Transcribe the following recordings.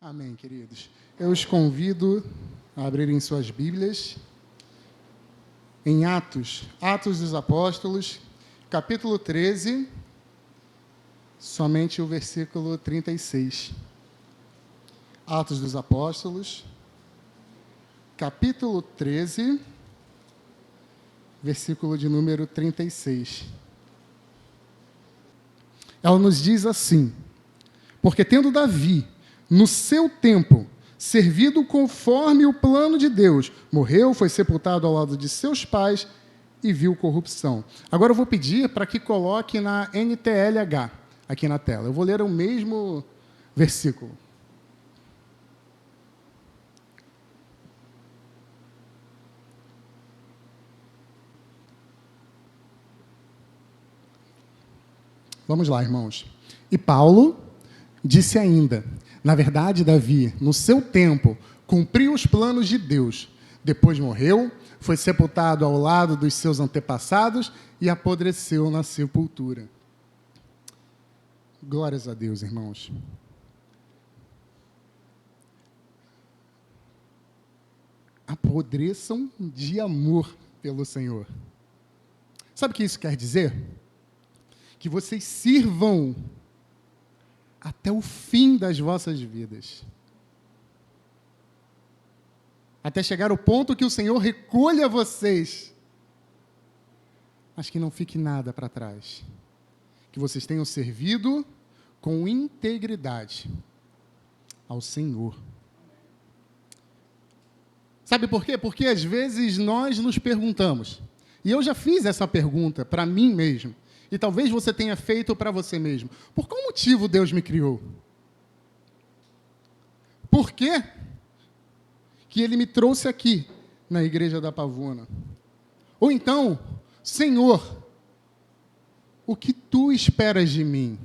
Amém, queridos. Eu os convido a abrirem suas Bíblias em Atos dos Apóstolos, capítulo 13, somente o versículo 36. Atos dos Apóstolos, capítulo 13, versículo de número 36. Ela nos diz assim: porque tendo Davi, no seu tempo, servido conforme o plano de Deus, morreu, foi sepultado ao lado de seus pais e viu corrupção. Agora eu vou pedir para que coloque na NTLH, aqui na tela. Eu vou ler o mesmo versículo. Vamos lá, irmãos. E Paulo disse ainda: na verdade, Davi, no seu tempo, cumpriu os planos de Deus. Depois morreu, foi sepultado ao lado dos seus antepassados e apodreceu na sepultura. Glórias a Deus, irmãos. Apodreçam de amor pelo Senhor. Sabe o que isso quer dizer? Que vocês sirvam até o fim das vossas vidas. Até chegar ao ponto que o Senhor recolha vocês. Mas que não fique nada para trás. Que vocês tenham servido com integridade ao Senhor. Sabe por quê? Porque às vezes nós nos perguntamos, e eu já fiz essa pergunta para mim mesmo, e talvez você tenha feito para você mesmo: por qual motivo Deus me criou? Por quê que Ele me trouxe aqui, na igreja da Pavuna? Ou então: Senhor, o que Tu esperas de mim?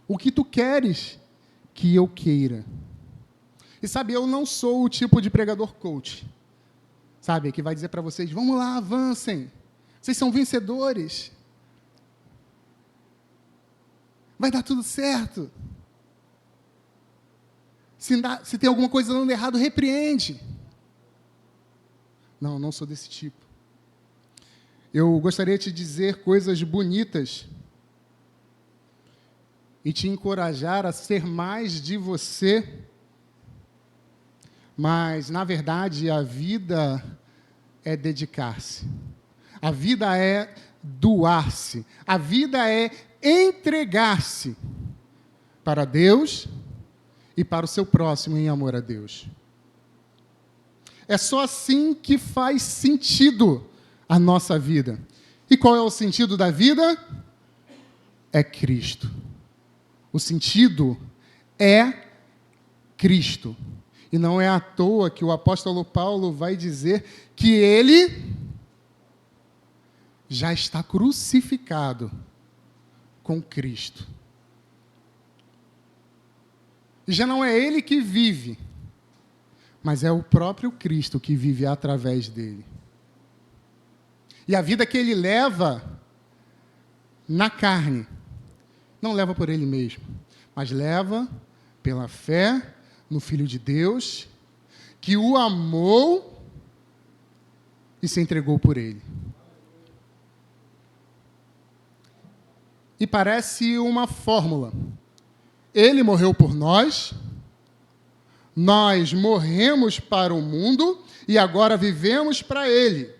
O que Tu queres que eu queira? E sabe, eu não sou o tipo de pregador coach, sabe, que vai dizer para vocês: vamos lá, avancem, vocês são vencedores, vai dar tudo certo. Se tem alguma coisa dando errado, repreende. Não sou desse tipo. Eu gostaria de te dizer coisas bonitas e te encorajar a ser mais de você. Mas, na verdade, a vida é dedicar-se. A vida é doar-se. A vida é entregar-se para Deus e para o seu próximo em amor a Deus. É só assim que faz sentido a nossa vida. E qual é o sentido da vida? É Cristo. O sentido é Cristo. E não é à toa que o apóstolo Paulo vai dizer que ele já está crucificado com Cristo. E já não é ele que vive, mas é o próprio Cristo que vive através dele. E a vida que ele leva na carne, não leva por ele mesmo, mas leva pela fé no Filho de Deus, que o amou e se entregou por ele. E parece uma fórmula. Ele morreu por nós, nós morremos para o mundo e agora vivemos para ele.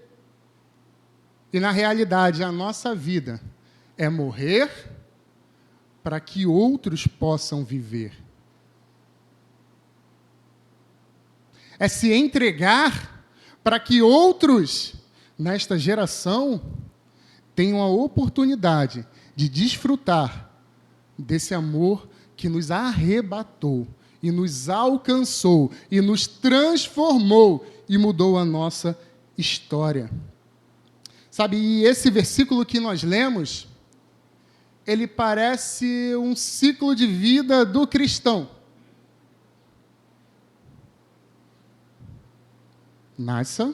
E na realidade, a nossa vida é morrer para que outros possam viver. É se entregar para que outros, nesta geração, tenham a oportunidade de desfrutar desse amor que nos arrebatou, e nos alcançou, e nos transformou, e mudou a nossa história. Sabe, e esse versículo que nós lemos, ele parece um ciclo de vida do cristão. Nasça,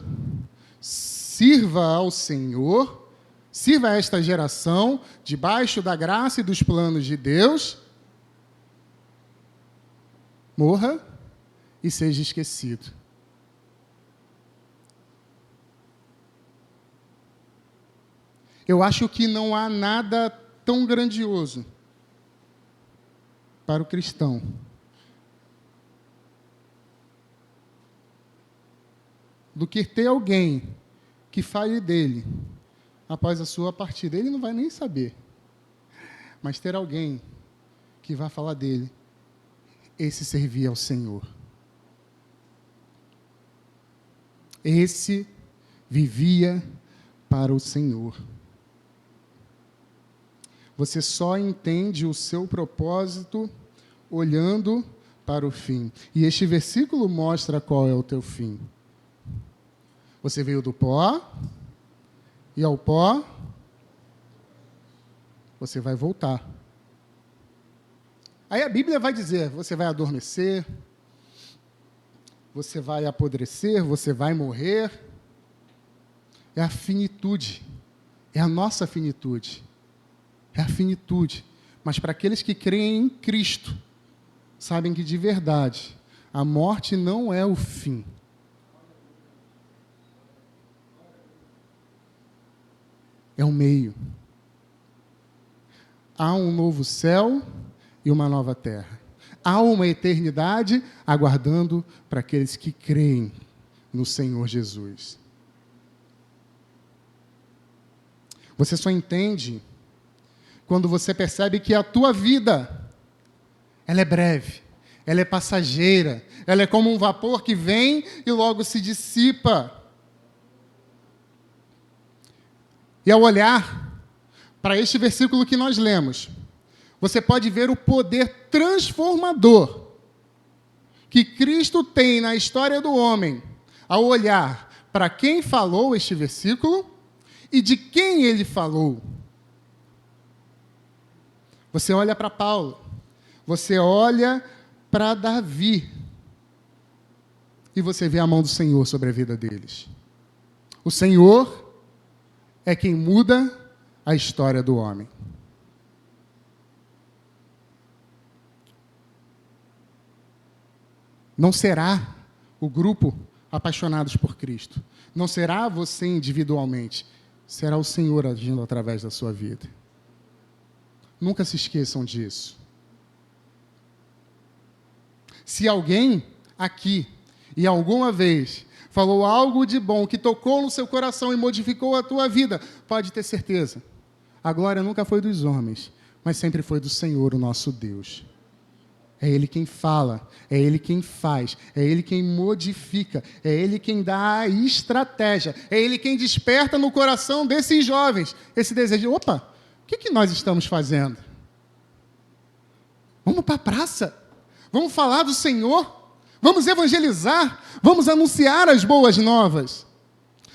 sirva ao Senhor, sirva a esta geração, debaixo da graça e dos planos de Deus, morra e seja esquecido. Eu acho que não há nada tão grandioso para o cristão do que ter alguém que fale dele após a sua partida. Ele não vai nem saber. Mas ter alguém que vai falar dele, esse servia ao Senhor. Esse vivia para o Senhor. Você só entende o seu propósito olhando para o fim. E este versículo mostra qual é o teu fim. Você veio do pó, e ao pó você vai voltar. Aí a Bíblia vai dizer, você vai adormecer, você vai apodrecer, você vai morrer. É a finitude, é a nossa finitude. É a finitude. Mas para aqueles que creem em Cristo, sabem que de verdade, a morte não é o fim. É o meio. Há um novo céu e uma nova terra. Há uma eternidade aguardando para aqueles que creem no Senhor Jesus. Você só entende quando você percebe que a tua vida, ela é breve, ela é passageira, ela é como um vapor que vem e logo se dissipa. E ao olhar para este versículo que nós lemos, você pode ver o poder transformador que Cristo tem na história do homem, ao olhar para quem falou este versículo e de quem ele falou. Você olha para Paulo, você olha para Davi, e você vê a mão do Senhor sobre a vida deles. O Senhor é quem muda a história do homem. Não será o grupo apaixonados por Cristo. Não será você individualmente. Será o Senhor agindo através da sua vida. Nunca se esqueçam disso. Se alguém aqui, e alguma vez, falou algo de bom que tocou no seu coração e modificou a tua vida, pode ter certeza. A glória nunca foi dos homens, mas sempre foi do Senhor, o nosso Deus. É Ele quem fala, é Ele quem faz, é Ele quem modifica, é Ele quem dá a estratégia, é Ele quem desperta no coração desses jovens esse desejo. Opa, o que nós estamos fazendo? Vamos para a praça, vamos falar do Senhor, vamos evangelizar, vamos anunciar as boas novas.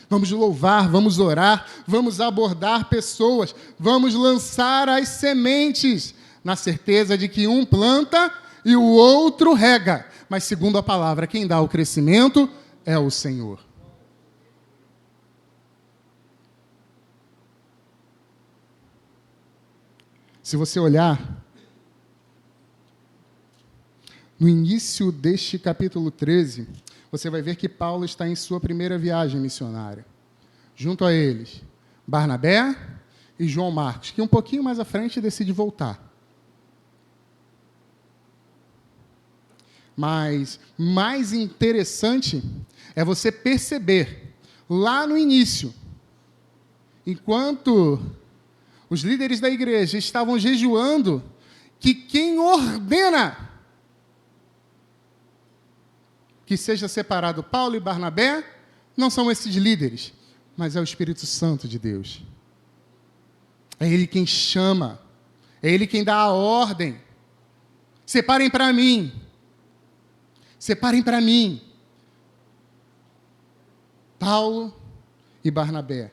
Vamos louvar, vamos orar, vamos abordar pessoas, vamos lançar as sementes, na certeza de que um planta e o outro rega. Mas segundo a palavra, quem dá o crescimento é o Senhor. Se você olhar no início deste capítulo 13, você vai ver que Paulo está em sua primeira viagem missionária. Junto a eles, Barnabé e João Marcos, que um pouquinho mais à frente decide voltar. Mas mais interessante é você perceber, lá no início, enquanto os líderes da igreja estavam jejuando, que quem ordena que seja separado Paulo e Barnabé não são esses líderes, mas é o Espírito Santo de Deus. É Ele quem chama, é Ele quem dá a ordem. Separem para mim. Separem para mim Paulo e Barnabé.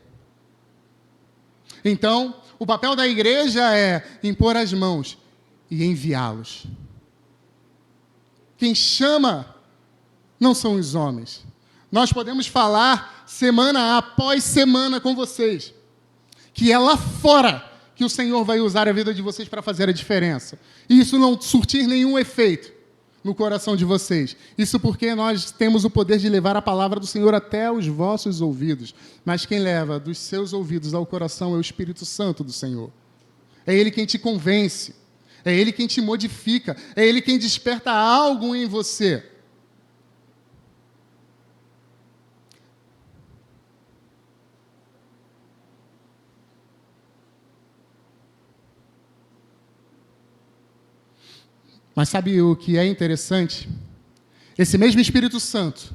Então, o papel da igreja é impor as mãos e enviá-los. Quem chama não são os homens. Nós podemos falar semana após semana com vocês, que é lá fora que o Senhor vai usar a vida de vocês para fazer a diferença. E isso não surtir nenhum efeito. no coração de vocês. Isso porque nós temos o poder de levar a palavra do Senhor até os vossos ouvidos. Mas quem leva dos seus ouvidos ao coração é o Espírito Santo do Senhor. É Ele quem te convence. É Ele quem te modifica. É Ele quem desperta algo em você. Mas sabe o que é interessante? Esse mesmo Espírito Santo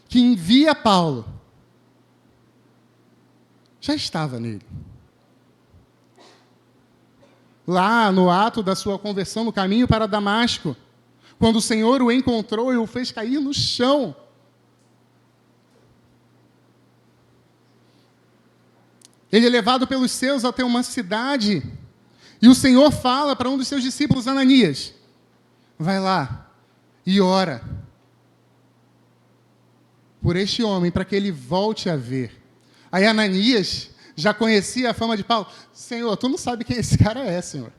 que envia Paulo já estava nele. Lá no ato da sua conversão, no caminho para Damasco, quando o Senhor o encontrou e o fez cair no chão. Ele é levado pelos seus até uma cidade. E o Senhor fala para um dos seus discípulos, Ananias, vai lá e ora por este homem, para que ele volte a ver. Aí Ananias já conhecia a fama de Paulo. Senhor, tu não sabe quem esse cara é, Senhor.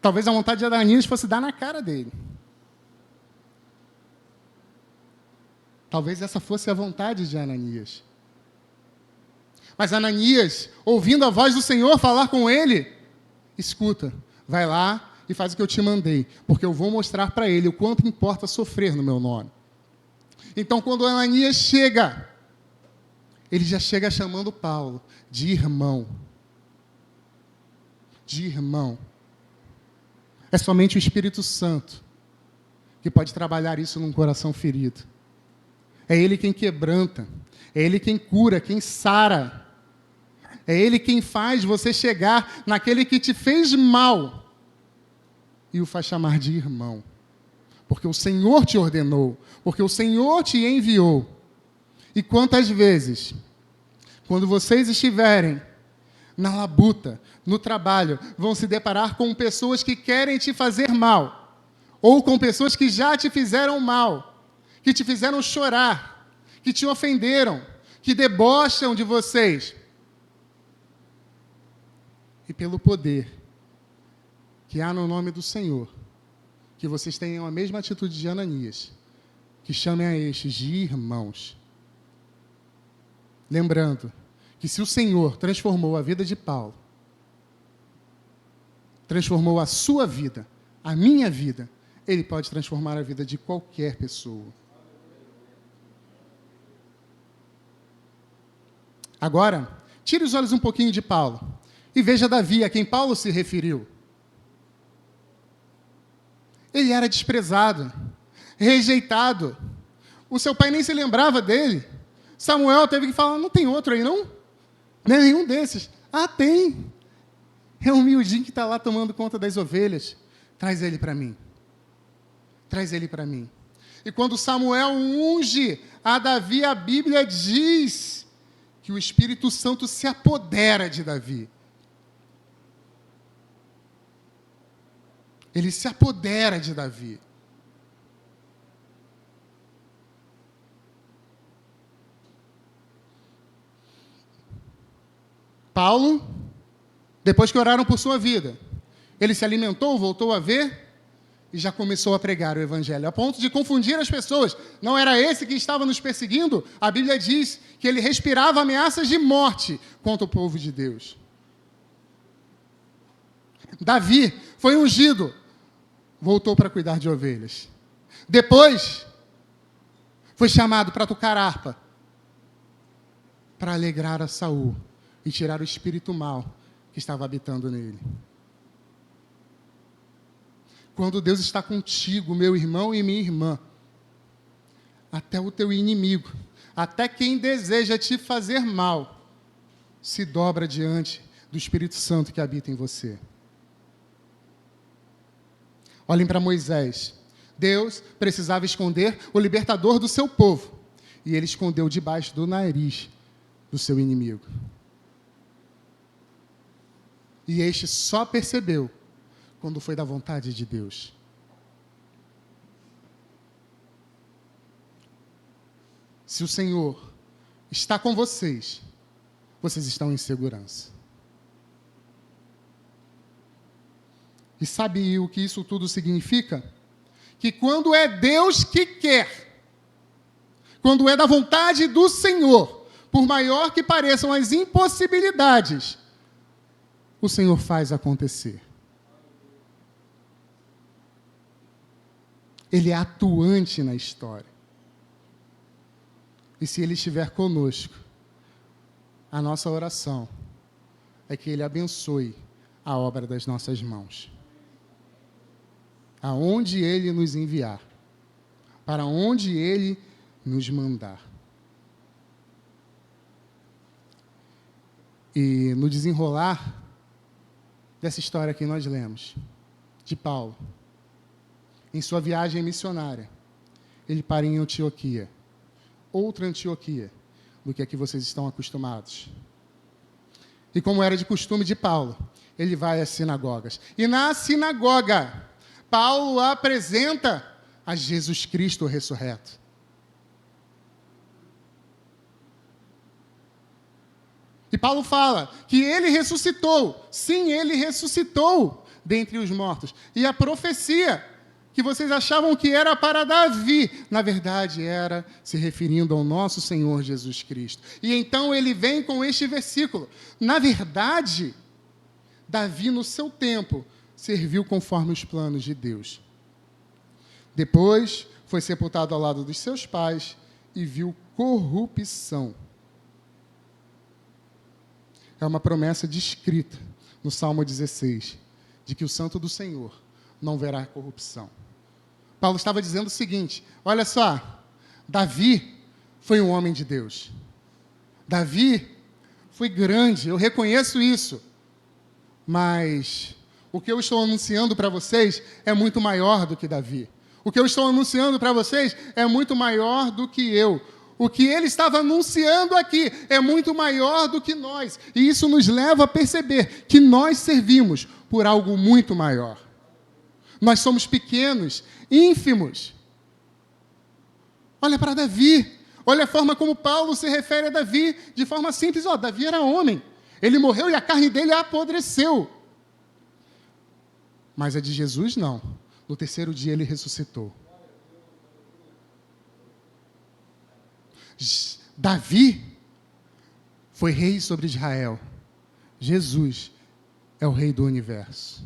Talvez a vontade de Ananias fosse dar na cara dele. Talvez essa fosse a vontade de Ananias. Mas Ananias, ouvindo a voz do Senhor falar com ele, escuta, vai lá e faz o que eu te mandei, porque eu vou mostrar para ele o quanto importa sofrer no meu nome. Então, quando Ananias chega, ele já chega chamando Paulo de irmão. De irmão. É somente o Espírito Santo que pode trabalhar isso num coração ferido. É Ele quem quebranta, é Ele quem cura, quem sara. É Ele quem faz você chegar naquele que te fez mal e o faz chamar de irmão. Porque o Senhor te ordenou, porque o Senhor te enviou. E quantas vezes, quando vocês estiverem na labuta, no trabalho, vão se deparar com pessoas que querem te fazer mal, ou com pessoas que já te fizeram mal, que te fizeram chorar, que te ofenderam, que debocham de vocês. E pelo poder que há no nome do Senhor, que vocês tenham a mesma atitude de Ananias, que chamem a estes de irmãos. Lembrando que se o Senhor transformou a vida de Paulo, transformou a sua vida, a minha vida, Ele pode transformar a vida de qualquer pessoa. Agora, tire os olhos um pouquinho de Paulo e veja Davi, a quem Paulo se referiu. Ele era desprezado, rejeitado. O seu pai nem se lembrava dele. Samuel teve que falar, não tem outro aí não? Não é nenhum desses. Ah, tem. É um miudinho que está lá tomando conta das ovelhas. Traz ele para mim. Traz ele para mim. E quando Samuel unge a Davi, a Bíblia diz que o Espírito Santo se apodera de Davi. Ele se apodera de Davi. Paulo, depois que oraram por sua vida, ele se alimentou, voltou a ver e já começou a pregar o Evangelho, a ponto de confundir as pessoas. Não era esse que estava nos perseguindo? A Bíblia diz que ele respirava ameaças de morte contra o povo de Deus. Davi foi ungido, voltou para cuidar de ovelhas. Depois, foi chamado para tocar harpa, para alegrar a Saul e tirar o espírito mau que estava habitando nele. Quando Deus está contigo, meu irmão e minha irmã, até o teu inimigo, até quem deseja te fazer mal, se dobra diante do Espírito Santo que habita em você. Olhem para Moisés. Deus precisava esconder o libertador do seu povo, e ele escondeu debaixo do nariz do seu inimigo. E este só percebeu quando foi da vontade de Deus. Se o Senhor está com vocês, vocês estão em segurança. E sabe o que isso tudo significa? Que quando é Deus que quer, quando é da vontade do Senhor, por maior que pareçam as impossibilidades, o Senhor faz acontecer. Ele é atuante na história. E se Ele estiver conosco, a nossa oração é que Ele abençoe a obra das nossas mãos. Aonde Ele nos enviar, para onde Ele nos mandar. E no desenrolar dessa história que nós lemos, de Paulo, em sua viagem missionária, ele para em Antioquia, outra Antioquia do que a que vocês estão acostumados. E como era de costume de Paulo, ele vai às sinagogas. E na sinagoga, Paulo apresenta a Jesus Cristo ressurreto. E Paulo fala que ele ressuscitou. Sim, ele ressuscitou dentre os mortos. E a profecia que vocês achavam que era para Davi, na verdade era se referindo ao nosso Senhor Jesus Cristo. E então ele vem com este versículo. Na verdade, Davi, no seu tempo, serviu conforme os planos de Deus. Depois, foi sepultado ao lado dos seus pais e viu corrupção. É uma promessa descrita no Salmo 16, de que o santo do Senhor não verá corrupção. Paulo estava dizendo o seguinte, olha só, Davi foi um homem de Deus. Davi foi grande, eu reconheço isso. Mas o que eu estou anunciando para vocês é muito maior do que Davi. O que eu estou anunciando para vocês é muito maior do que eu. O que ele estava anunciando aqui é muito maior do que nós. E isso nos leva a perceber que nós servimos por algo muito maior. Nós somos pequenos, ínfimos. Olha para Davi. Olha a forma como Paulo se refere a Davi, de forma simples. Davi era homem. Ele morreu e a carne dele apodreceu. Mas a de Jesus, não. No terceiro dia ele ressuscitou. Davi foi rei sobre Israel. Jesus é o rei do universo.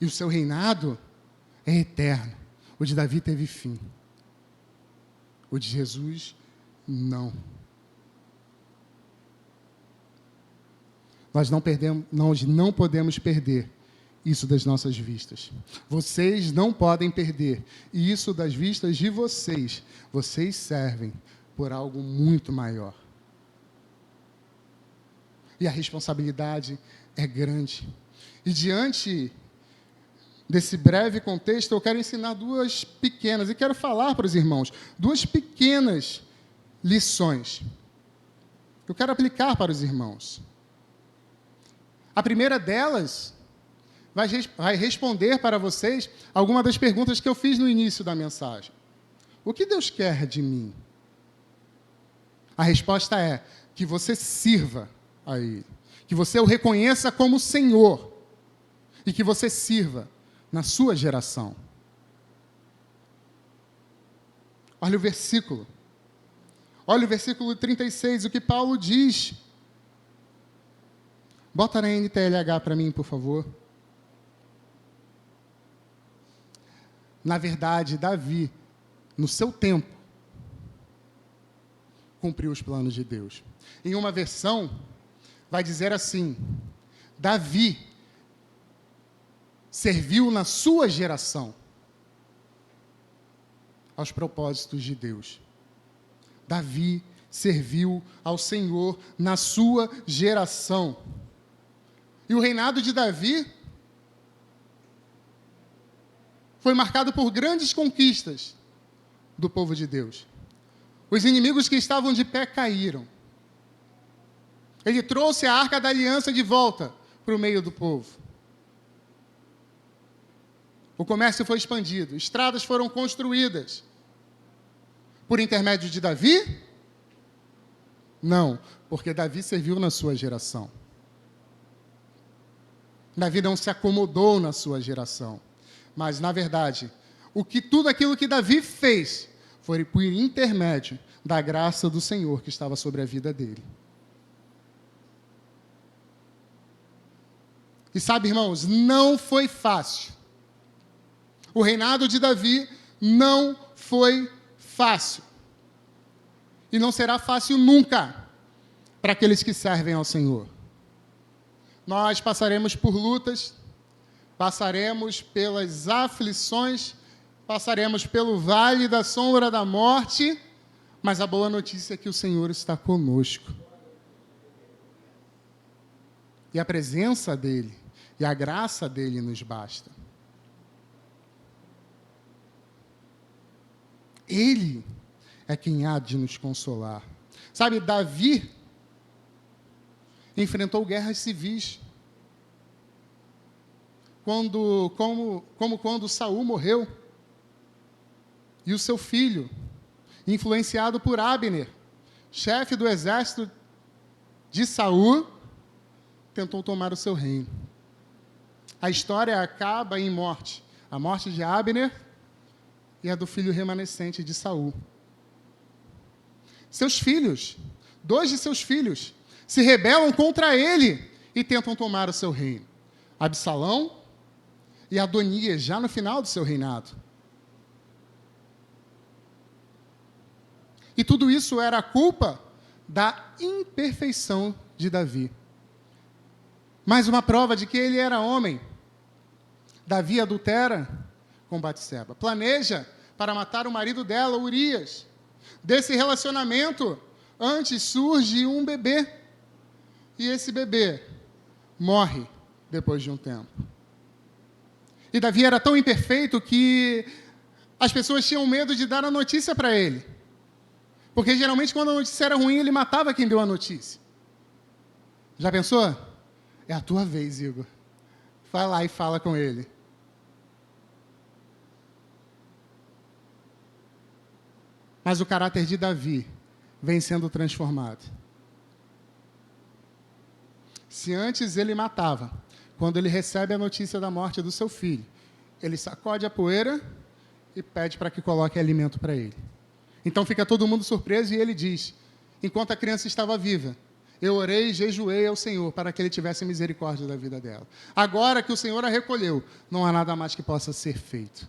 E o seu reinado é eterno. O de Davi teve fim. O de Jesus, não. Nós não podemos perder isso das nossas vistas. Vocês não podem perder isso das vistas de vocês. Vocês servem por algo muito maior. E a responsabilidade é grande. E diante desse breve contexto, eu quero ensinar duas pequenas, e quero falar para os irmãos, duas pequenas lições. Eu quero aplicar para os irmãos. A primeira delas vai responder para vocês alguma das perguntas que eu fiz no início da mensagem. O que Deus quer de mim? A resposta é que você sirva a Ele, que você o reconheça como Senhor e que você sirva na sua geração. Olha o versículo. Olha o versículo 36, o que Paulo diz. Bota na NTLH para mim, por favor. Na verdade, Davi, no seu tempo, cumpriu os planos de Deus. Em uma versão, vai dizer assim: Davi serviu na sua geração aos propósitos de Deus. Davi serviu ao Senhor na sua geração. E o reinado de Davi foi marcado por grandes conquistas do povo de Deus. Os inimigos que estavam de pé caíram. Ele trouxe a Arca da Aliança de volta para o meio do povo. O comércio foi expandido, estradas foram construídas. Por intermédio de Davi? Não, porque Davi serviu na sua geração. Davi não se acomodou na sua geração. Mas, na verdade, tudo aquilo que Davi fez foi por intermédio da graça do Senhor que estava sobre a vida dele. E sabe, irmãos, não foi fácil. O reinado de Davi não foi fácil. E não será fácil nunca para aqueles que servem ao Senhor. Nós passaremos por lutas, passaremos pelas aflições, passaremos pelo vale da sombra da morte, mas a boa notícia é que o Senhor está conosco. E a presença dEle e a graça dEle nos basta. Ele é quem há de nos consolar. Sabe, Davi enfrentou guerras civis. Como quando Saul morreu. E o seu filho, influenciado por Abner, chefe do exército de Saul, tentou tomar o seu reino. A história acaba em morte. A morte de Abner e a do filho remanescente de Saul. Seus filhos, 2 de seus filhos, se rebelam contra ele e tentam tomar o seu reino. Absalão e Adonias, já no final do seu reinado. E tudo isso era a culpa da imperfeição de Davi. Mais uma prova de que ele era homem. Davi adultera com Batseba. Planeja para matar o marido dela, Urias. Desse relacionamento, antes surge um bebê. E esse bebê morre depois de um tempo. E Davi era tão imperfeito que as pessoas tinham medo de dar a notícia para ele. Porque geralmente quando a notícia era ruim, ele matava quem deu a notícia. Já pensou? É a tua vez, Igor. Vai lá e fala com ele. Mas o caráter de Davi vem sendo transformado. Se antes ele matava, quando ele recebe a notícia da morte do seu filho, ele sacode a poeira e pede para que coloque alimento para ele. Então fica todo mundo surpreso e ele diz, enquanto a criança estava viva, eu orei e jejuei ao Senhor para que ele tivesse misericórdia da vida dela. Agora que o Senhor a recolheu, não há nada mais que possa ser feito.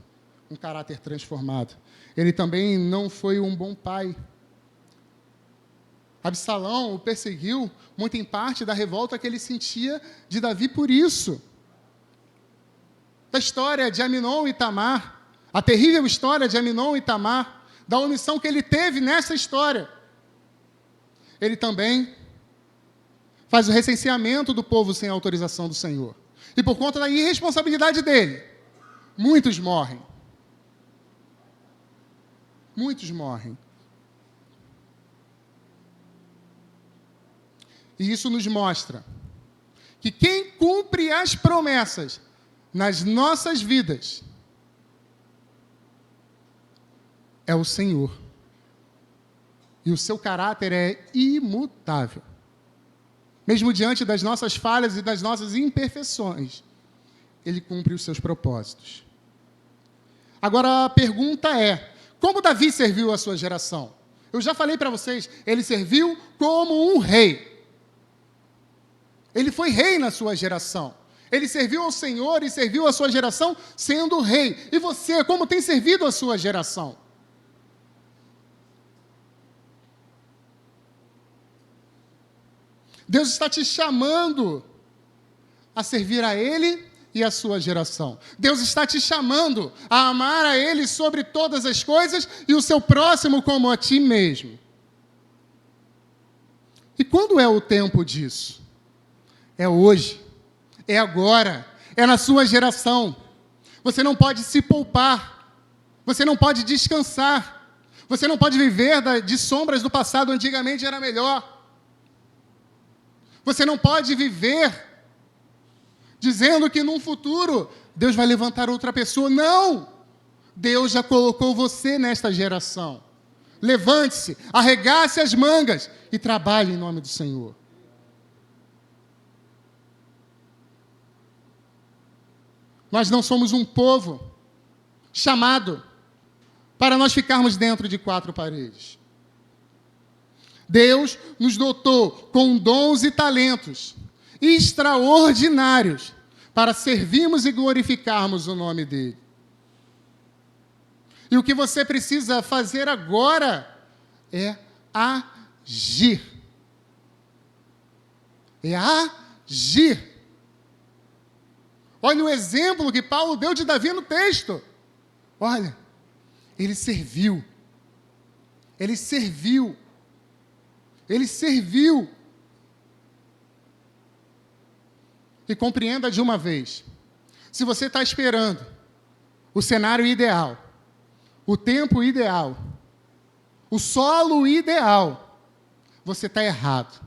Um caráter transformado. Ele também não foi um bom pai. Absalão o perseguiu, muito em parte da revolta que ele sentia de Davi por isso. Da história de Aminon e Tamar, a terrível história de Aminon e Tamar, da omissão que ele teve nessa história. Ele também faz o recenseamento do povo sem autorização do Senhor. E por conta da irresponsabilidade dele, muitos morrem. Muitos morrem. E isso nos mostra que quem cumpre as promessas nas nossas vidas é o Senhor. E o seu caráter é imutável. Mesmo diante das nossas falhas e das nossas imperfeições, ele cumpre os seus propósitos. Agora a pergunta é, como Davi serviu a sua geração? Eu já falei para vocês, ele serviu como um rei. Ele foi rei na sua geração. Ele serviu ao Senhor e serviu a sua geração sendo rei. E você, como tem servido a sua geração? Deus está te chamando a servir a Ele e a sua geração. Deus está te chamando a amar a Ele sobre todas as coisas e o seu próximo como a ti mesmo. E quando é o tempo disso? É hoje, é agora, é na sua geração. Você não pode se poupar, você não pode descansar, você não pode viver de sombras do passado, antigamente era melhor. Você não pode viver dizendo que num futuro Deus vai levantar outra pessoa. Não! Deus já colocou você nesta geração. Levante-se, arregace as mangas e trabalhe em nome do Senhor. Nós não somos um povo chamado para nós ficarmos dentro de quatro paredes. Deus nos dotou com dons e talentos extraordinários para servirmos e glorificarmos o nome dele. E o que você precisa fazer agora é agir. É agir. Olha o exemplo que Paulo deu de Davi no texto. Olha, ele serviu. Ele serviu. Ele serviu. E compreenda de uma vez. Se você está esperando o cenário ideal, o tempo ideal, o solo ideal, você está errado.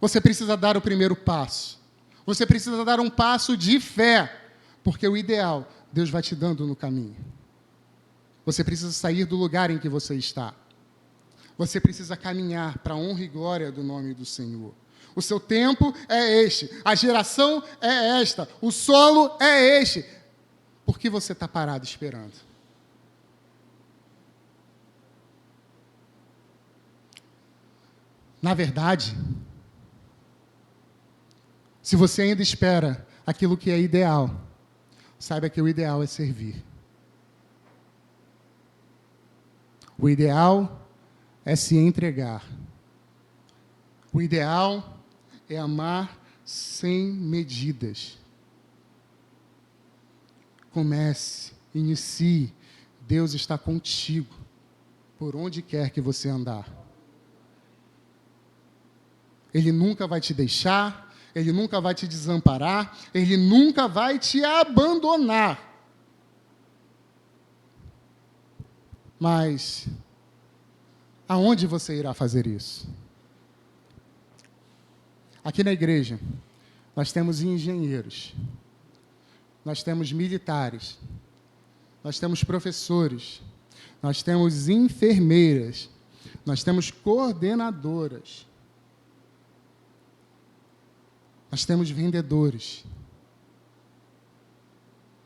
Você precisa dar o primeiro passo. Você precisa dar um passo de fé, porque o ideal Deus vai te dando no caminho. Você precisa sair do lugar em que você está. Você precisa caminhar para a honra e glória do nome do Senhor. O seu tempo é este, a geração é esta, o solo é este. Por que você está parado esperando? Na verdade, se você ainda espera aquilo que é ideal, saiba que o ideal é servir. O ideal é se entregar. O ideal é amar sem medidas. Comece, inicie. Deus está contigo, por onde quer que você andar. Ele nunca vai te deixar, Ele nunca vai te desamparar, Ele nunca vai te abandonar. Mas, aonde você irá fazer isso? Aqui na igreja, nós temos engenheiros, nós temos militares, nós temos professores, nós temos enfermeiras, nós temos coordenadoras, nós temos vendedores,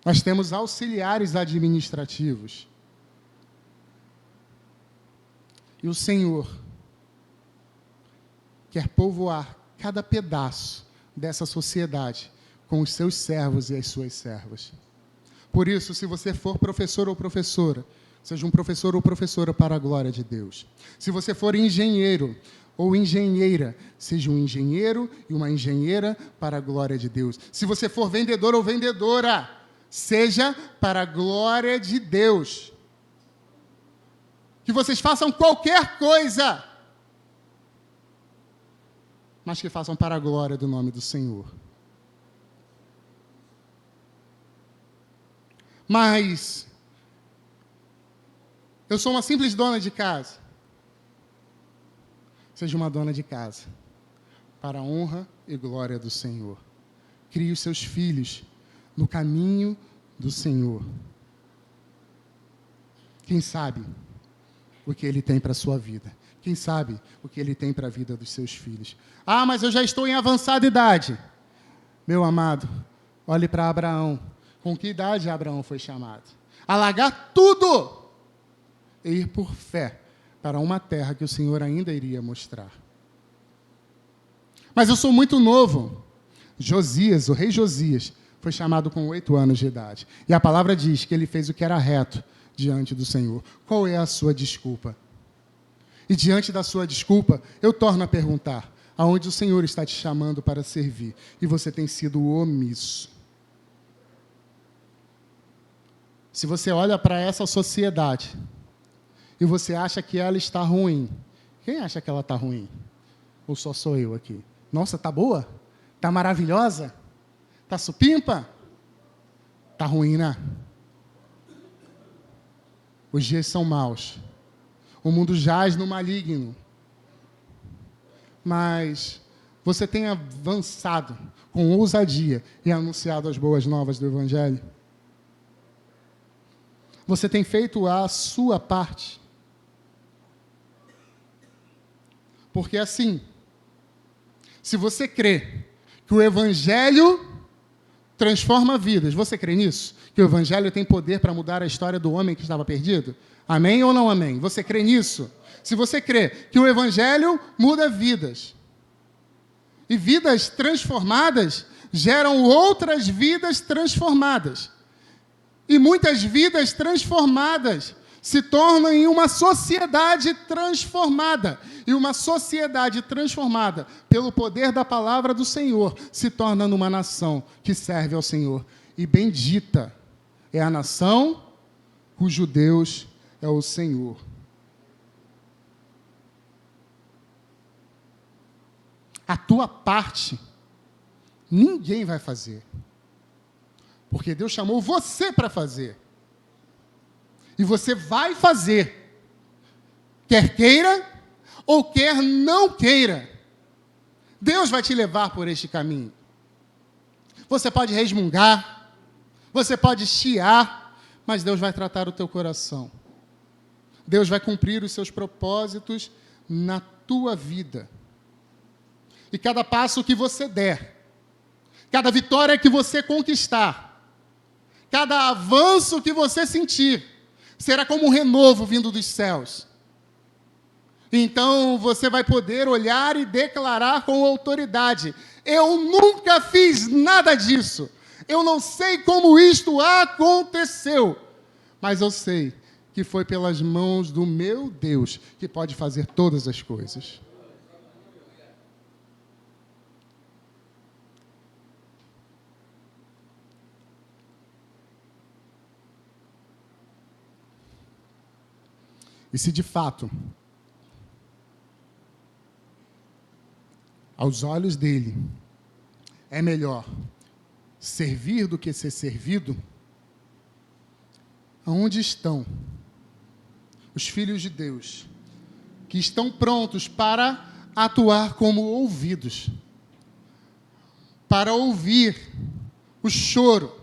nós temos auxiliares administrativos. E o Senhor quer povoar cada pedaço dessa sociedade com os seus servos e as suas servas. Por isso, se você for professor ou professora, seja um professor ou professora para a glória de Deus. Se você for engenheiro ou engenheira, seja um engenheiro e uma engenheira para a glória de Deus. Se você for vendedor ou vendedora, seja para a glória de Deus. Que vocês façam qualquer coisa, mas que façam para a glória do nome do Senhor. Mas eu sou uma simples dona de casa. Seja uma dona de casa, para a honra e glória do Senhor. Crie os seus filhos no caminho do Senhor. Quem sabe o que Ele tem para a sua vida? Quem sabe o que Ele tem para a vida dos seus filhos? Ah, mas eu já estou em avançada idade. Meu amado, olhe para Abraão. Com que idade Abraão foi chamado? A largar tudo e ir por fé para uma terra que o Senhor ainda iria mostrar. Mas eu sou muito novo. Josias, o rei Josias, foi chamado com 8 anos de idade. E a palavra diz que ele fez o que era reto diante do Senhor. Qual é a sua desculpa? E diante da sua desculpa, eu torno a perguntar: aonde o Senhor está te chamando para servir? E você tem sido omisso. Se você olha para essa sociedade e você acha que ela está ruim, quem acha que ela está ruim? Ou só sou eu aqui? Nossa, tá boa? Tá maravilhosa? Tá supimpa? Tá ruim, né? Os dias são maus. O mundo jaz no maligno. Mas você tem avançado com ousadia e anunciado as boas novas do Evangelho? Você tem feito a sua parte? Porque assim, se você crê que o Evangelho transforma vidas. Você crê nisso? Que o Evangelho tem poder para mudar a história do homem que estava perdido? Amém ou não amém? Você crê nisso? Se você crê que o Evangelho muda vidas, e vidas transformadas geram outras vidas transformadas, e muitas vidas transformadas se tornam em uma sociedade transformada. E uma sociedade transformada pelo poder da palavra do Senhor se torna numa nação que serve ao Senhor. E bendita é a nação cujo Deus é o Senhor. A tua parte, ninguém vai fazer. Porque Deus chamou você para fazer. E você vai fazer. Quer queira ou quer não queira. Deus vai te levar por este caminho. Você pode resmungar, você pode chiar, mas Deus vai tratar o teu coração. Deus vai cumprir os seus propósitos na tua vida. E cada passo que você der, cada vitória que você conquistar, cada avanço que você sentir, será como um renovo vindo dos céus. Então você vai poder olhar e declarar com autoridade: eu nunca fiz nada disso. Eu não sei como isto aconteceu, mas eu sei que foi pelas mãos do meu Deus que pode fazer todas as coisas. E se de fato, aos olhos dele, é melhor servir do que ser servido, aonde estão os filhos de Deus, que estão prontos para atuar como ouvidos, para ouvir o choro,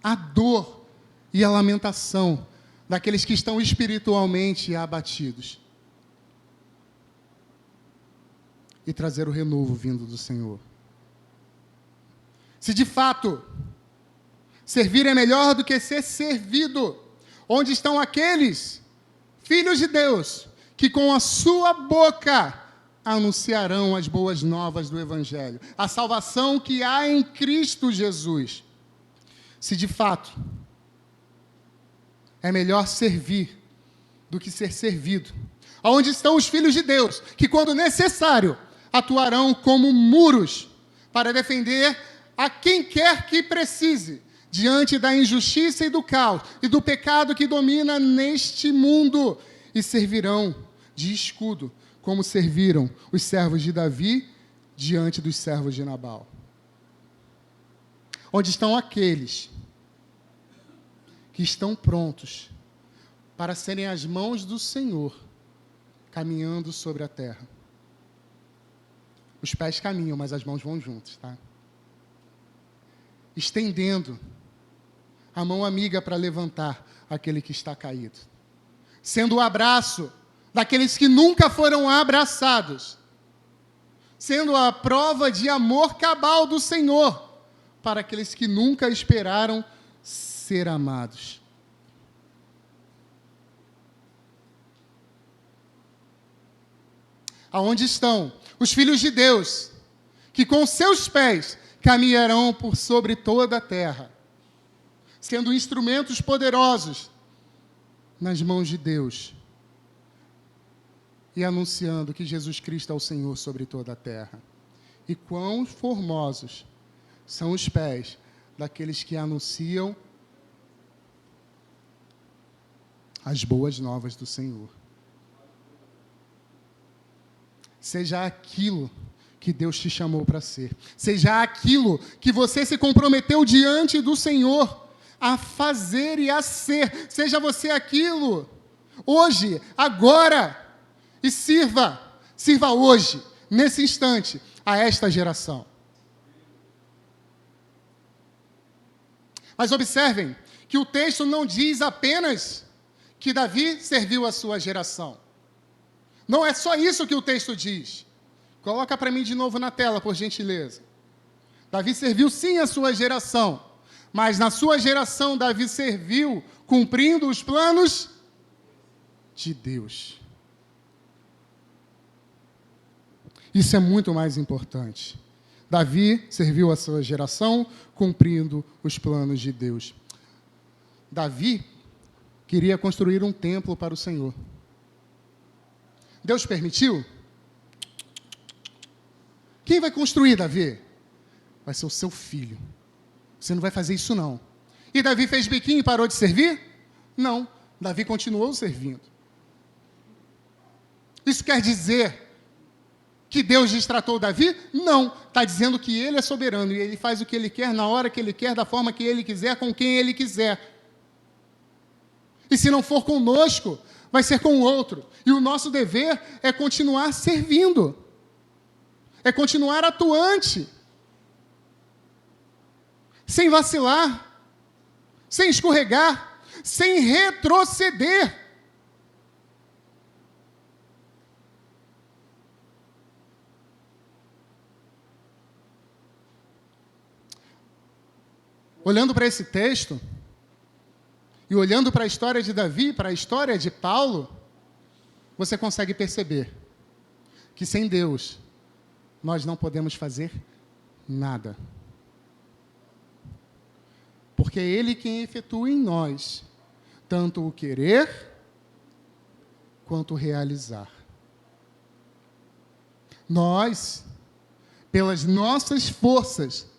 a dor e a lamentação daqueles que estão espiritualmente abatidos, e trazer o renovo vindo do Senhor. Se de fato servir é melhor do que ser servido, onde estão aqueles filhos de Deus que com a sua boca anunciarão as boas novas do Evangelho, a salvação que há em Cristo Jesus? Se de fato é melhor servir do que ser servido, onde estão os filhos de Deus que, quando necessário, atuarão como muros para defender a quem quer que precise, diante da injustiça e do caos e do pecado que domina neste mundo, e servirão de escudo, como serviram os servos de Davi diante dos servos de Nabal. Onde estão aqueles que estão prontos para serem as mãos do Senhor caminhando sobre a terra. Os pés caminham, mas as mãos vão juntos, tá? Estendendo a mão amiga para levantar aquele que está caído. Sendo o abraço daqueles que nunca foram abraçados. Sendo a prova de amor cabal do Senhor para aqueles que nunca esperaram ser amados. Aonde estão os filhos de Deus, que com seus pés caminharão por sobre toda a terra, sendo instrumentos poderosos nas mãos de Deus, e anunciando que Jesus Cristo é o Senhor sobre toda a terra. E quão formosos são os pés daqueles que anunciam as boas novas do Senhor. Seja aquilo que Deus te chamou para ser. Seja aquilo que você se comprometeu diante do Senhor a fazer e a ser. Seja você aquilo hoje, agora, e sirva hoje, nesse instante, a esta geração. Mas observem que o texto não diz apenas que Davi serviu a sua geração. Não é só isso que o texto diz. Coloca para mim de novo na tela, por gentileza. Davi serviu sim a sua geração, mas na sua geração Davi serviu cumprindo os planos de Deus. Isso é muito mais importante. Davi serviu a sua geração cumprindo os planos de Deus. Davi queria construir um templo para o Senhor. Deus permitiu? Quem vai construir, Davi? Vai ser o seu filho. Você não vai fazer isso, não. E Davi fez biquinho e parou de servir? Não. Davi continuou servindo. Isso quer dizer que Deus destratou Davi? Não. Está dizendo que ele é soberano e ele faz o que ele quer, na hora que ele quer, da forma que ele quiser, com quem ele quiser. E se não for conosco, vai ser com o outro. E o nosso dever é continuar servindo. É continuar atuante. Sem vacilar. Sem escorregar. Sem retroceder. Olhando para esse texto, e olhando para a história de Davi, para a história de Paulo, você consegue perceber que sem Deus, nós não podemos fazer nada. Porque é Ele quem efetua em nós, tanto o querer, quanto o realizar. Nós, pelas nossas forças,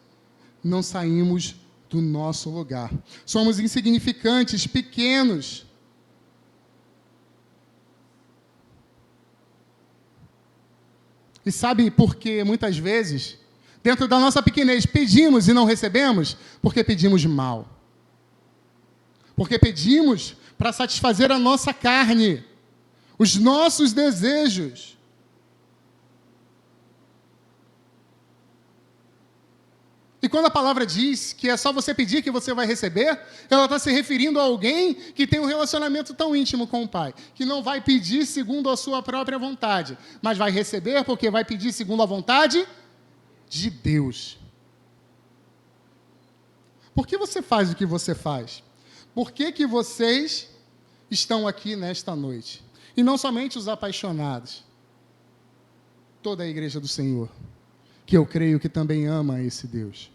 não saímos do nosso lugar. Somos insignificantes, pequenos. E sabe por que muitas vezes, dentro da nossa pequenez, pedimos e não recebemos? Porque pedimos mal. Porque pedimos para satisfazer a nossa carne, os nossos desejos. E quando a palavra diz que é só você pedir que você vai receber, ela está se referindo a alguém que tem um relacionamento tão íntimo com o Pai, que não vai pedir segundo a sua própria vontade, mas vai receber porque vai pedir segundo a vontade de Deus. Por que você faz o que você faz? Por que vocês estão aqui nesta noite? E não somente os apaixonados, toda a igreja do Senhor, que eu creio que também ama esse Deus.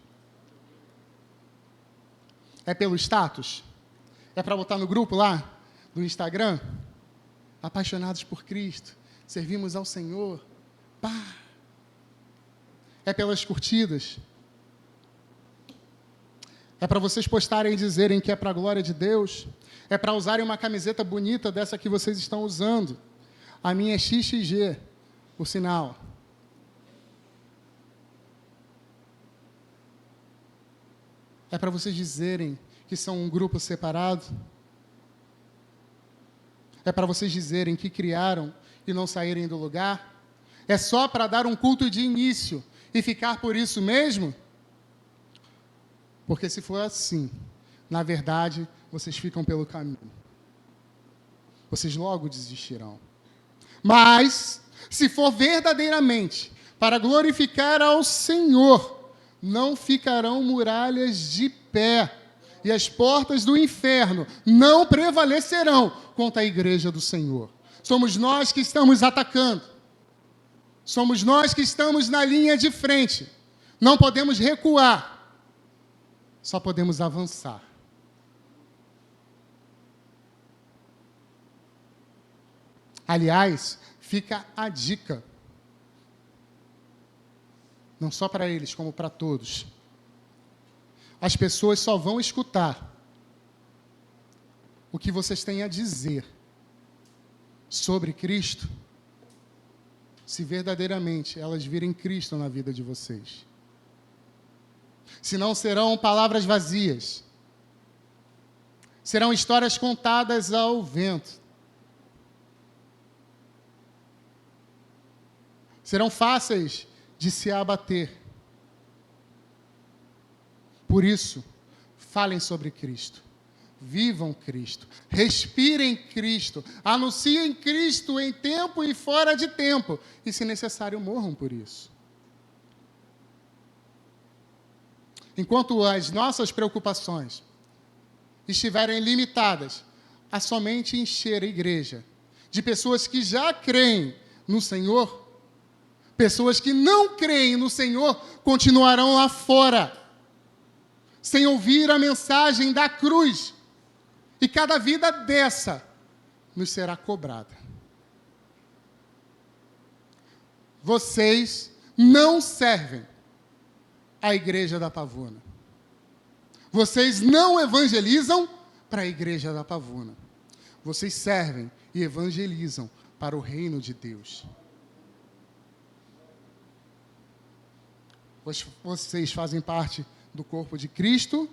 É pelo status? É para botar no grupo lá, do Instagram? Apaixonados por Cristo, servimos ao Senhor. Pá! É pelas curtidas? É para vocês postarem e dizerem que é para a glória de Deus? É para usarem uma camiseta bonita dessa que vocês estão usando? A minha é XXG, o sinal. É para vocês dizerem que são um grupo separado? É para vocês dizerem que criaram e não saírem do lugar? É só para dar um culto de início e ficar por isso mesmo? Porque se for assim, na verdade, vocês ficam pelo caminho. Vocês logo desistirão. Mas, se for verdadeiramente para glorificar ao Senhor, não ficarão muralhas de pé, e as portas do inferno não prevalecerão contra a igreja do Senhor. Somos nós que estamos atacando. Somos nós que estamos na linha de frente. Não podemos recuar. Só podemos avançar. Aliás, fica a dica. Não só para eles, como para todos. As pessoas só vão escutar o que vocês têm a dizer sobre Cristo se verdadeiramente elas virem Cristo na vida de vocês. Senão serão palavras vazias. Serão histórias contadas ao vento. Serão fáceis de se abater. Por isso, falem sobre Cristo. Vivam Cristo. Respirem Cristo. Anunciem Cristo em tempo e fora de tempo. E, se necessário, morram por isso. enquanto as nossas preocupações estiverem limitadas a somente encher a igreja de pessoas que já creem no Senhor, pessoas que não creem no Senhor continuarão lá fora, sem ouvir a mensagem da cruz. E cada vida dessa nos será cobrada. Vocês não servem a igreja da Pavuna. Vocês não evangelizam para a igreja da Pavuna. Vocês servem e evangelizam para o reino de Deus. Vocês fazem parte do corpo de Cristo,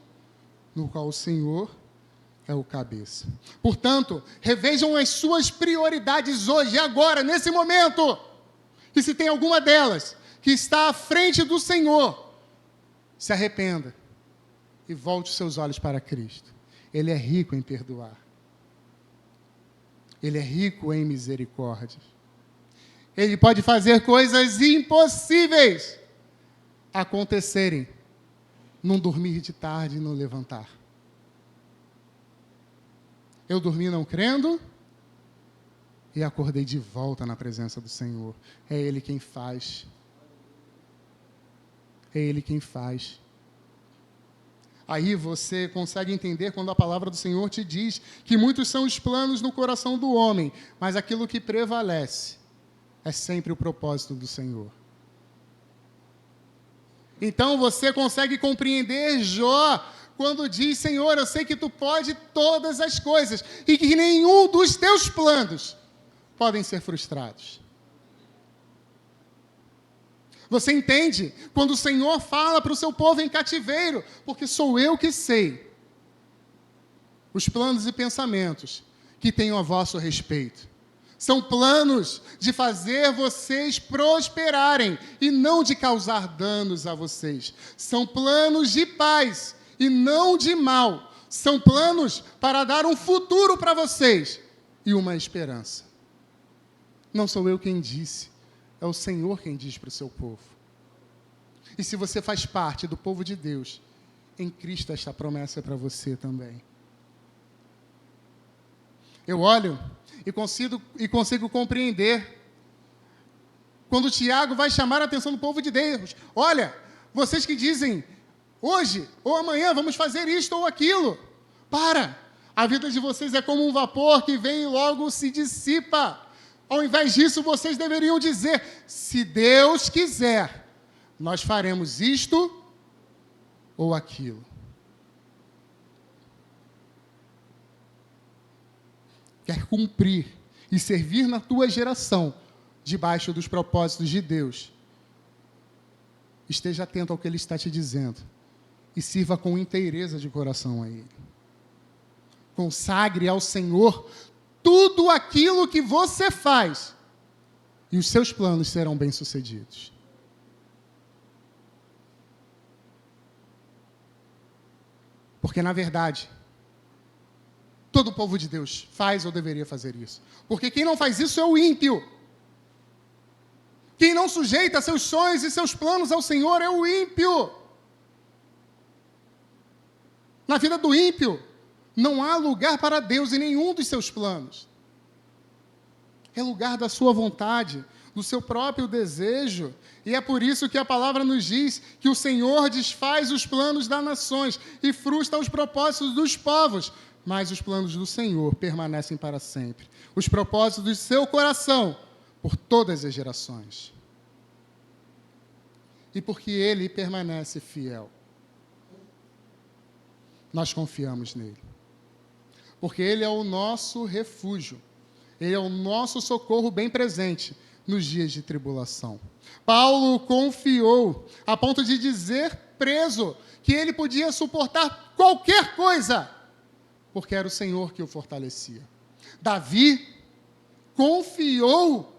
no qual o Senhor é o cabeça. Portanto, revejam as suas prioridades hoje, agora, nesse momento. E se tem alguma delas que está à frente do Senhor, se arrependa e volte os seus olhos para Cristo. Ele é rico em perdoar. Ele é rico em misericórdia. Ele pode fazer coisas impossíveis acontecerem num dormir de tarde e no levantar. Eu dormi não crendo e acordei de volta na presença do Senhor. É Ele quem faz. É Ele quem faz. Aí você consegue entender quando a palavra do Senhor te diz que muitos são os planos no coração do homem, mas aquilo que prevalece é sempre o propósito do Senhor. Então você consegue compreender Jó quando diz: Senhor, eu sei que tu pode todas as coisas e que nenhum dos teus planos podem ser frustrados. Você entende quando o Senhor fala para o seu povo em cativeiro, porque sou eu que sei os planos e pensamentos que tenho a vosso respeito. São planos de fazer vocês prosperarem e não de causar danos a vocês. São planos de paz e não de mal. São planos para dar um futuro para vocês e uma esperança. Não sou eu quem disse, é o Senhor quem diz para o seu povo. E se você faz parte do povo de Deus, em Cristo esta promessa é para você também. Eu olho e consigo compreender quando Tiago vai chamar a atenção do povo de Deus. Olha, vocês que dizem, hoje ou amanhã vamos fazer isto ou aquilo. Para! A vida de vocês é como um vapor que vem e logo se dissipa. Ao invés disso, vocês deveriam dizer, se Deus quiser, nós faremos isto ou aquilo. Quer cumprir e servir na tua geração, debaixo dos propósitos de Deus, esteja atento ao que Ele está te dizendo e sirva com inteireza de coração a Ele. Consagre ao Senhor tudo aquilo que você faz e os seus planos serão bem-sucedidos. Porque, na verdade, todo o povo de Deus faz ou deveria fazer isso. Porque quem não faz isso é o ímpio. Quem não sujeita seus sonhos e seus planos ao Senhor é o ímpio. Na vida do ímpio, não há lugar para Deus em nenhum dos seus planos. É lugar da sua vontade, do seu próprio desejo. E é por isso que a palavra nos diz que o Senhor desfaz os planos das nações e frustra os propósitos dos povos. Mas os planos do Senhor permanecem para sempre. Os propósitos do seu coração, por todas as gerações. E porque Ele permanece fiel, nós confiamos nele. Porque Ele é o nosso refúgio. Ele é o nosso socorro bem presente nos dias de tribulação. Paulo confiou, a ponto de dizer preso, que ele podia suportar qualquer coisa, porque era o Senhor que o fortalecia. Davi confiou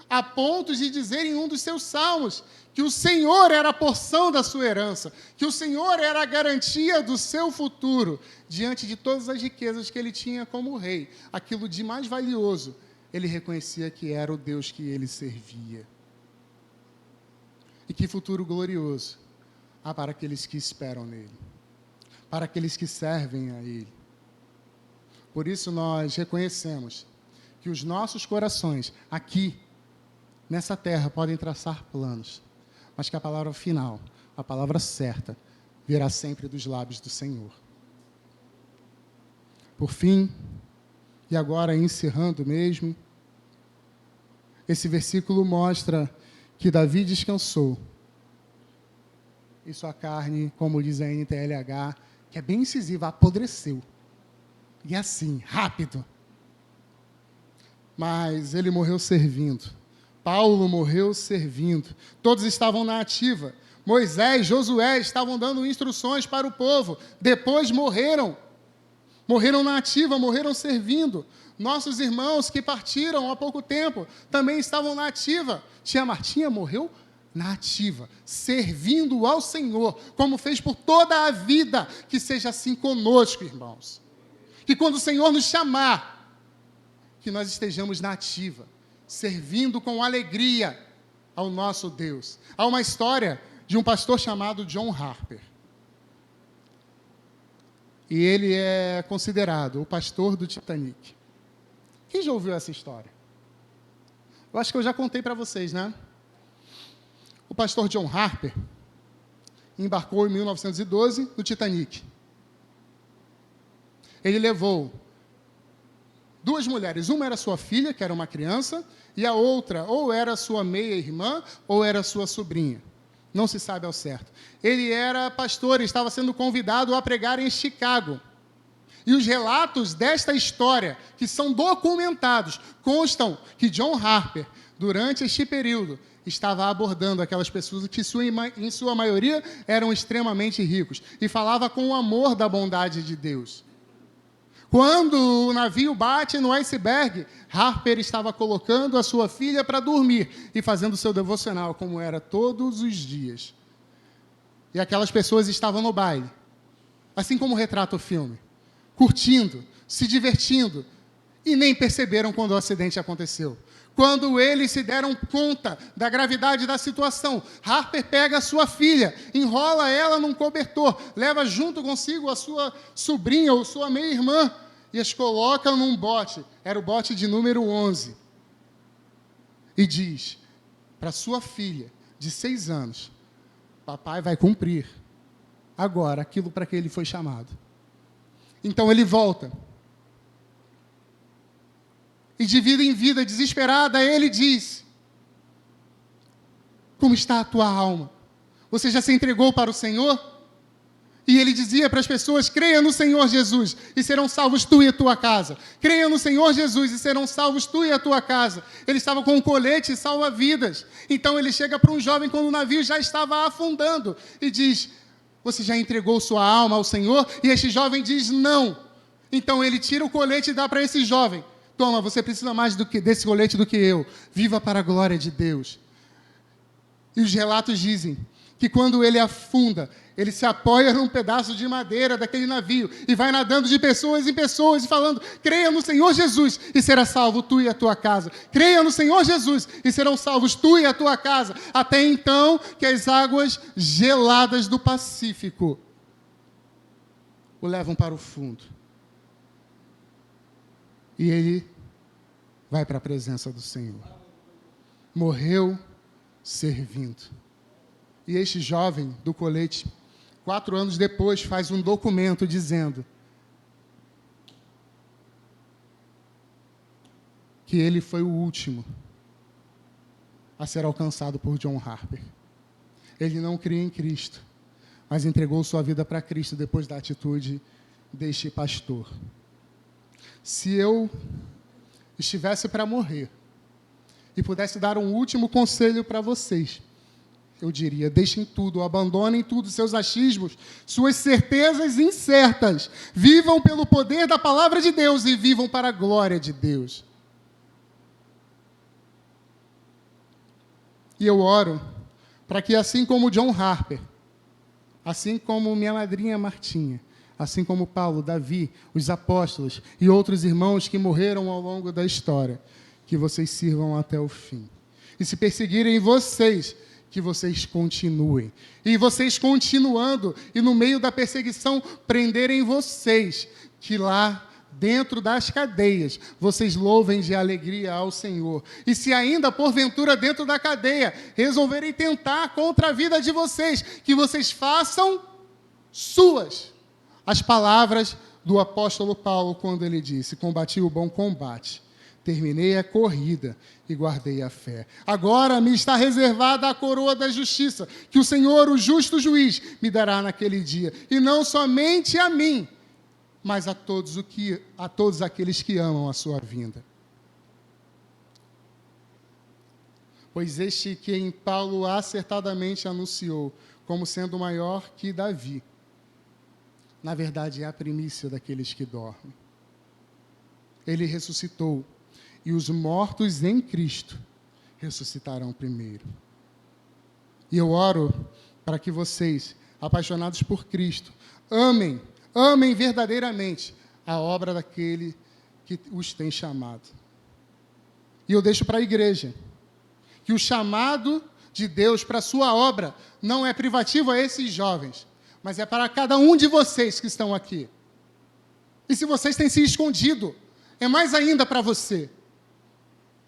a ponto de dizer em um dos seus salmos que o Senhor era a porção da sua herança, que o Senhor era a garantia do seu futuro, diante de todas as riquezas que ele tinha como rei. Aquilo de mais valioso, ele reconhecia que era o Deus que ele servia. E que futuro glorioso há para aqueles que esperam nele, para aqueles que servem a ele. Por isso nós reconhecemos que os nossos corações aqui, nessa terra, podem traçar planos, mas que a palavra final, a palavra certa, virá sempre dos lábios do Senhor. Por fim, e agora encerrando mesmo, esse versículo mostra que Davi descansou e sua carne, como diz a NTLH, que é bem incisiva, apodreceu. E assim, rápido. Mas ele morreu servindo. Paulo morreu servindo. Todos estavam na ativa. Moisés, Josué estavam dando instruções para o povo. Depois morreram. Morreram na ativa, morreram servindo. Nossos irmãos que partiram há pouco tempo também estavam na ativa. Tia Martinha morreu na ativa, servindo ao Senhor, como fez por toda a vida. Que seja assim conosco, irmãos. Que quando o Senhor nos chamar, que nós estejamos na ativa, servindo com alegria ao nosso Deus. Há uma história de um pastor chamado John Harper. E ele é considerado o pastor do Titanic. Quem já ouviu essa história? Eu acho que eu já contei para vocês, né? O pastor John Harper embarcou em 1912 no Titanic. Ele levou 2 mulheres. Uma era sua filha, que era uma criança, e a outra ou era sua meia-irmã ou era sua sobrinha. Não se sabe ao certo. Ele era pastor e estava sendo convidado a pregar em Chicago. E os relatos desta história, que são documentados, constam que John Harper, durante este período, estava abordando aquelas pessoas que, em sua maioria, eram extremamente ricos, e falava com o amor da bondade de Deus. Quando o navio bate no iceberg, Harper estava colocando a sua filha para dormir e fazendo seu devocional, como era todos os dias. E aquelas pessoas estavam no baile, assim como retrata o filme, curtindo, se divertindo, e nem perceberam quando o acidente aconteceu. Quando eles se deram conta da gravidade da situação, Harper pega a sua filha, enrola ela num cobertor, leva junto consigo a sua sobrinha ou sua meia-irmã e as coloca num bote, era o bote de número 11, e diz para sua filha, de 6 anos, papai vai cumprir agora aquilo para que ele foi chamado. Então ele volta. E de vida em vida, desesperada, ele diz: como está a tua alma? Você já se entregou para o Senhor? E ele dizia para as pessoas: creia no Senhor Jesus e serão salvos tu e a tua casa. Creia no Senhor Jesus e serão salvos tu e a tua casa. Ele estava com um colete salva-vidas. Então ele chega para um jovem quando o navio já estava afundando e diz: você já entregou sua alma ao Senhor? E este jovem diz: não. Então ele tira o colete e dá para esse jovem: toma, você precisa mais desse colete do que eu. Viva para a glória de Deus. E os relatos dizem que quando ele afunda, ele se apoia num pedaço de madeira daquele navio e vai nadando de pessoas em pessoas e falando: creia no Senhor Jesus e será salvo tu e a tua casa. Creia no Senhor Jesus e serão salvos tu e a tua casa. Até então que as águas geladas do Pacífico o levam para o fundo. E ele vai para a presença do Senhor. Morreu servindo. E este jovem do colete, 4 anos depois, faz um documento dizendo que ele foi o último a ser alcançado por John Harper. Ele não cria em Cristo, mas entregou sua vida para Cristo depois da atitude deste pastor. Se eu estivesse para morrer e pudesse dar um último conselho para vocês, eu diria: deixem tudo, abandonem tudo, seus achismos, suas certezas incertas, vivam pelo poder da palavra de Deus e vivam para a glória de Deus. E eu oro para que, assim como John Harper, assim como minha madrinha Martinha, assim como Paulo, Davi, os apóstolos e outros irmãos que morreram ao longo da história, que vocês sirvam até o fim. E se perseguirem vocês, que vocês continuem. E vocês continuando, e no meio da perseguição, prenderem vocês, que lá dentro das cadeias, vocês louvem de alegria ao Senhor. E se ainda, porventura, dentro da cadeia, resolverem tentar contra a vida de vocês, que vocês façam suas as palavras do apóstolo Paulo, quando ele disse: combati o bom combate, terminei a corrida e guardei a fé. Agora me está reservada a coroa da justiça, que o Senhor, o justo juiz, me dará naquele dia. E não somente a mim, mas a todos aqueles que amam a sua vinda. Pois este quem Paulo acertadamente anunciou como sendo maior que Davi, na verdade é a primícia daqueles que dormem. Ele ressuscitou, e os mortos em Cristo ressuscitarão primeiro. E eu oro para que vocês, apaixonados por Cristo, amem verdadeiramente a obra daquele que os tem chamado. E eu deixo para a igreja que o chamado de Deus para a sua obra não é privativo a esses jovens, mas é para cada um de vocês que estão aqui. E se vocês têm se escondido, é mais ainda para você.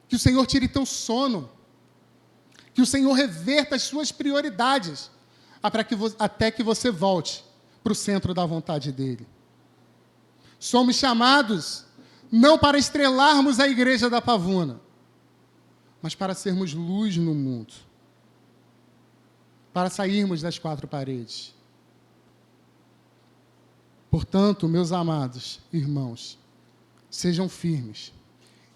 Que o Senhor tire teu sono, que o Senhor reverta as suas prioridades, até que você volte para o centro da vontade dEle. Somos chamados não para estrelarmos a igreja da Pavuna, mas para sermos luz no mundo, para sairmos das quatro paredes. Portanto, meus amados irmãos, sejam firmes,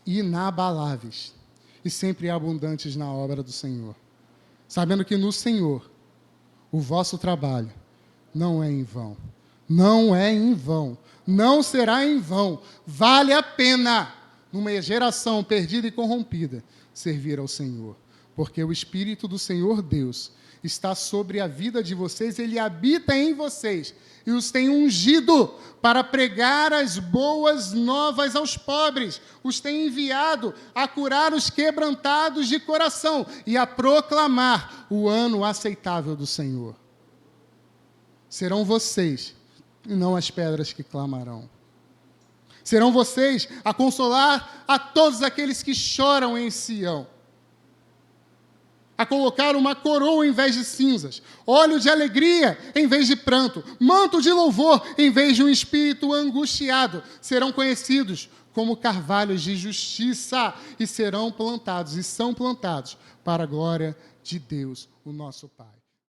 inabaláveis e sempre abundantes na obra do Senhor, sabendo que no Senhor o vosso trabalho não é em vão. Não é em vão. Não será em vão. Vale a pena, numa geração perdida e corrompida, servir ao Senhor. Porque o Espírito do Senhor Deus está sobre a vida de vocês, Ele habita em vocês e os tem ungido para pregar as boas novas aos pobres, os tem enviado a curar os quebrantados de coração e a proclamar o ano aceitável do Senhor. Serão vocês, e não as pedras que clamarão. Serão vocês a consolar a todos aqueles que choram em Sião, a colocar uma coroa em vez de cinzas, óleo de alegria em vez de pranto, manto de louvor em vez de um espírito angustiado. Serão conhecidos como carvalhos de justiça e serão plantados, e são plantados, para a glória de Deus, o nosso Pai.